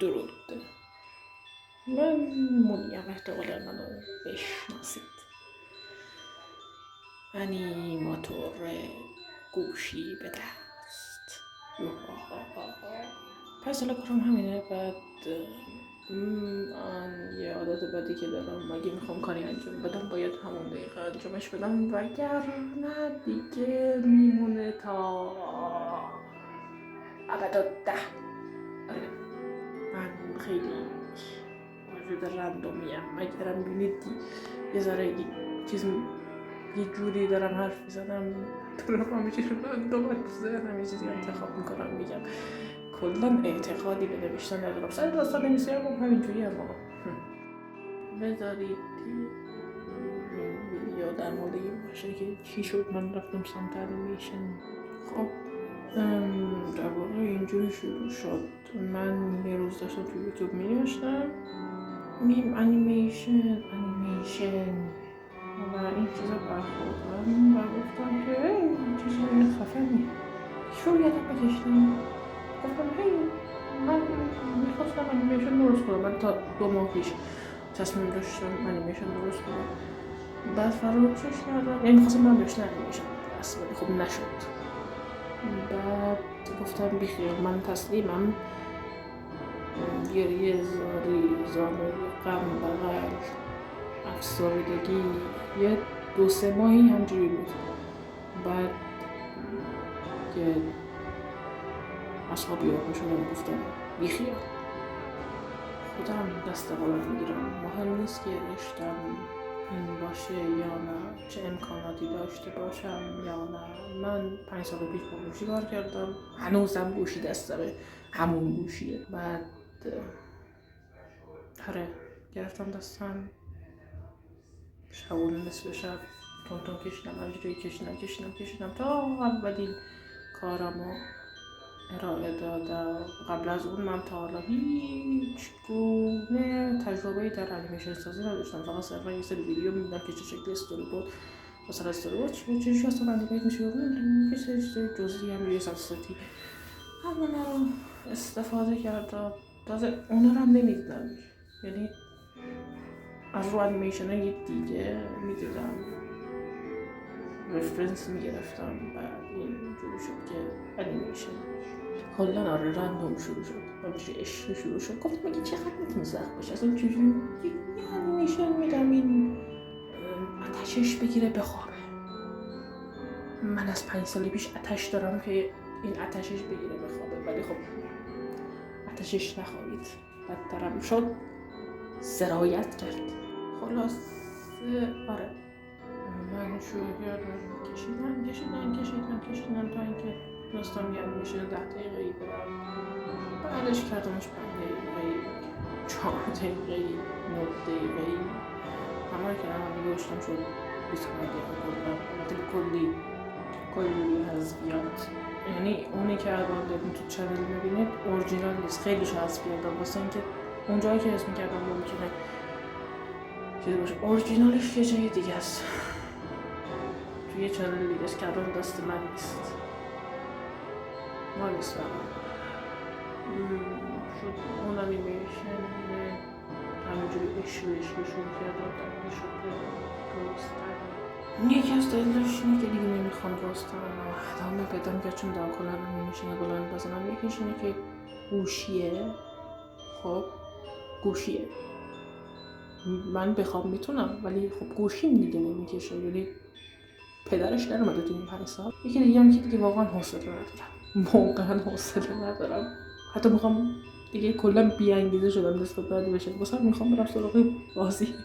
درود. من مونیم، احتمالا منو بشناسید. انیماتور گوشی به دست. پس حالا کارم همینه. بعد یه عادت بدی که دارم، اگه میخوام کاری انجام بدم باید همون دقیقه انجامش بدم، وگرنه دیگه میمونه تا ابدالده. آره، من خیلی موجود رندومیم. اگرم بینید یه ذره یه جوری دارم حرف میزنم، دارم همیشه رندوم تو ذهنم یه چیزی انتخاب میکنم میگم. کلا اعتقادی به نوشتن ندارم. سر داستان نویسیم هم همینجوری هم بذارید این ویدیو در مورد این باشه که چی شد من رفتم سمت انیمیشن. خب در واقع اینجوری شروع شد. من یه روز داشتم توی یوتیوب می‌نوشتم میم انیمیشن و این چیزا برخوردم و گفتم که این چیزای خفنی شروع یادم بکشتم. گفتم من میخواستم انیمیشن درست کنم. من تا 2 ماه پیش تصمیم داشتم انیمیشن درست کنم. بعد فراموشش کردم. یعنی میخواستم من داشتم انیمیشن درست ولی خب نشد. بعد گفتم بیخیال، من تسلیمم. گریه زاری، زانوی غم، بغل، افسردگی، یه 2-3 ماهی همجوری بود. بعد که اصحابی آقا شدم گفتم بیخیال، خودم دست قلم میگیرم. مهم نیست که رشتم این باشه یا نه، چه امکاناتی داشته باشم یا نه. من 5 سال پیش با گوشی کار کردم، هنوزم گوشی دستمه، همون گوشیه. بعد گرفتم دستم، شبونه نصف شب تون کشیدم، همجوری کشیدم تا اولین کارمو ارائه دادم. قبل از اون من تا حالا هیچ گونه تجربه‌ای در انیمیشن سازی نداشتم. فقط صرفا یه سری ویدیو می‌دیدم که چه شکلی استوری بود، مثلا استوری بود چه اصلا انیمیت میشه، یه سری چیزای جزئی هم روی سلسلاتی همونا رو استفاده کردم. تازه اونا رو هم نمی‌دیدم، یعنی از رو انیمیشن های دیگه می‌دیدم، رفرنس می‌گرفتم. بعد اینجوری شد که انیمیشن کلا رندوم شروع شد. همینجوری عشق شروع شد. گفتم اگه چقدر میتونه سخت باشه، اصلا چجوری یه انیمیشن میدم این آتشش بگیره بخوابه. من از 5 سال پیش آتش دارم که این آتشش بگیره بخوابه، ولی خب آتشش نخوابید، بدترم شد، سرایت کرد. خلاص آره، من شروع کردم کشیدن تا اینکه داستان یاد میشه 10 دقیقه‌ای برم. بعدش کردمش 5 دقیقه‌ای، 4 دقیقه‌ای، 9 دقیقه‌ای، همه کردم دیگه گوشتم شد 25 دقیقه. کلی حذفیات، یعنی اونی که الان داریم تو چنل میبینید اورجینال نیست، خیلی حذف کردم واسه اینکه اون جایی که اسم کردم ممکنه چیزی باشه، اورجینالش یه جای دیگه است، توی چنل دیگه است که الان دست من نیست، ما نیست شد. اون انیمیشن همینجوری عشق شروع کردم در شد درستن. یکی از دلیلش اینه که دیگه نمیخوام درستن و ادامه بدم، گرچه در کل انیمیشن بلند بزنم. یکیش اینه که گوشیه. خب گوشیه، من بخوام میتونم، ولی خب گوشیم دیگه نمیکشه، یعنی پدرش نرمده تو این 5 سال. یکی دیگه هم که دیگه واقعا حوصله ندارم، حتی میخوام دیگه کلا بی‌انگیزه شدم نسبت به انیمیشن، واسه میخوام برم سراغ بازی.